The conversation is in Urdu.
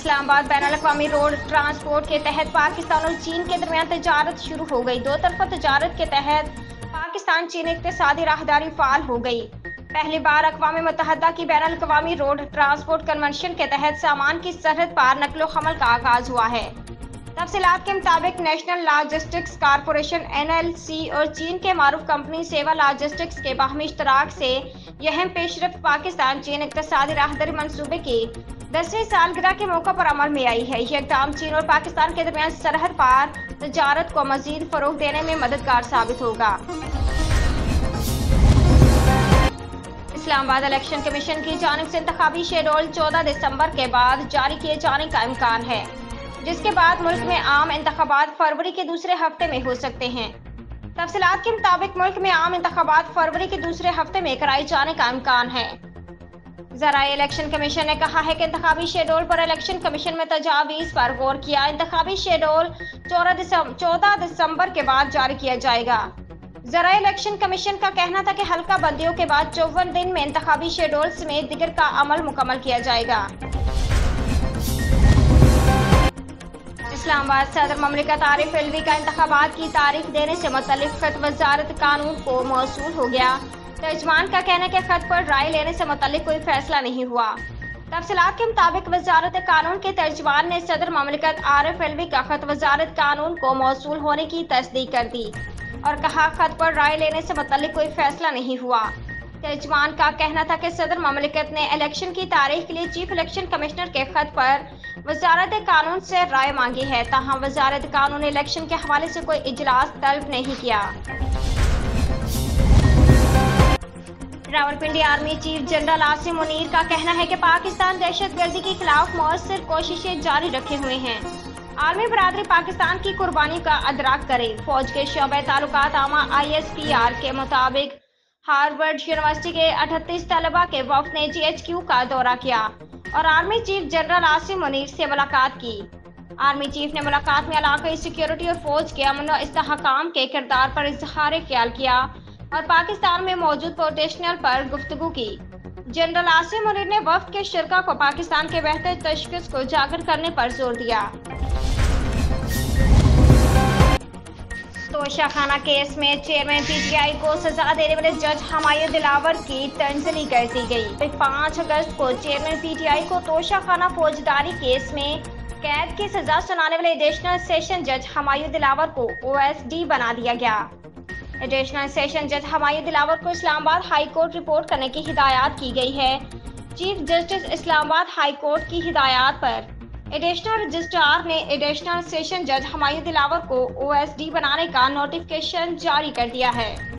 اسلام آباد بین الاقوامی روڈ ٹرانسپورٹ کے تحت پاکستان اور چین کے درمیان تجارت شروع ہو گئی۔ دو طرفہ تجارت کے تحت پاکستان چین اقتصادی راہداری فعال ہو گئی۔ پہلی بار اقوام متحدہ کی بین الاقوامی روڈ ٹرانسپورٹ کنونشن کے تحت سامان کی سرحد پار نقل و حمل کا آغاز ہوا ہے۔ تفصیلات کے مطابق نیشنل لاجسٹکس کارپوریشن (NLC) اور چین کے معروف کمپنی سیوا لاجسٹکس کے باہمی اشتراک سے یہ اہم پیش رفت پاکستان چین اقتصادی راہداری منصوبے کی 10ویں سالگرہ کے موقع پر عمل میں آئی ہے۔ یہ اقدام چین اور پاکستان کے درمیان سرحد پار تجارت کو مزید فروغ دینے میں مددگار ثابت ہوگا۔ اسلام آباد الیکشن کمیشن کی جانب سے انتخابی شیڈول 14 دسمبر کے بعد جاری کیے جانے کا امکان ہے، جس کے بعد ملک میں عام انتخابات فروری کے دوسرے ہفتے میں ہو سکتے ہیں۔ تفصیلات کے مطابق ملک میں عام انتخابات فروری کے دوسرے ہفتے میں کرائے جانے کا امکان ہے۔ ذرائع الیکشن کمیشن نے کہا ہے کہ انتخابی شیڈول پر الیکشن کمیشن میں تجاویز پر غور کیا انتخابی شیڈول 14 دسمبر کے بعد جاری کیا جائے گا۔ ذرائع الیکشن کمیشن کا کہنا تھا کہ حلقہ بندیوں کے بعد 54 دن میں انتخابی شیڈول سمیت دیگر کا عمل مکمل کیا جائے گا۔ اسلام آباد صدر مملکت عارف علوی کا انتخابات کی تاریخ دینے سے متعلق خط وزارت قانون کو موصول ہو گیا۔ ترجمان کا کہنا ہے کہ خط پر رائے لینے سے متعلق کوئی فیصلہ نہیں ہوا۔ تفصیلات کے مطابق وزارت قانون کے ترجمان نے صدر مملکت عارف علوی کا خط وزارت قانون کو موصول ہونے کی تصدیق کر دی اور کہا خط پر رائے لینے سے متعلق کوئی فیصلہ نہیں ہوا۔ ترجمان کا کہنا تھا کہ صدر مملکت نے الیکشن کی تاریخ کے لیے چیف الیکشن کمشنر کے خط پر وزارت قانون سے رائے مانگی ہے، تاہم وزارت قانون نے الیکشن کے حوالے سے کوئی اجلاس طلب نہیں کیا۔ Rawalpindi army chief general Asim Munir کا کہنا ہے کہ پاکستان دہشت گردی کے خلاف مؤثر کوششیں جاری رکھے ہوئے ہیں۔ عالمی برادری پاکستان کی قربانی کا ادراک کرے۔ فوج کے شعبہ تعلقات عامہ ISPR کے مطابق ہارورڈ یونیورسٹی کے 38 طلباء کے وفد نے GHQ کا دورہ کیا اور army chief general Asim Munir سے ملاقات کی۔ آرمی چیف نے ملاقات میں علاقائی سیکیورٹی اور فوج کے امن و استحکام کے کردار پر اظہار خیال کیا اور پاکستان میں موجود پوٹینشیل پر گفتگو کی۔ جنرل عاصم منیر نے وفد کے شرکاء کو پاکستان کے بہتر تشخیص کو اجاگر کرنے پر زور دیا۔ توشہ خانہ کیس میں چیئرمین PTI کو سزا دینے والے جج ہمایوں دلاور کی تنزلی کر دی گئی۔ 5 اگست کو چیئرمین PTI کو توشہ خانہ فوجداری کیس میں قید کی سزا سنانے والے ایڈیشنل سیشن جج ہمایوں دلاور کو OSD بنا دیا گیا۔ ایڈیشنل سیشن جج ہمایوں دلاور کو اسلام آباد ہائی کورٹ رپورٹ کرنے کی ہدایات کی گئی ہے۔ چیف جسٹس اسلام آباد ہائی کورٹ کی ہدایات پر ایڈیشنل رجسٹرار نے ایڈیشنل سیشن جج ہمایوں دلاور کو OSD بنانے کا نوٹیفکیشن جاری کر دیا ہے۔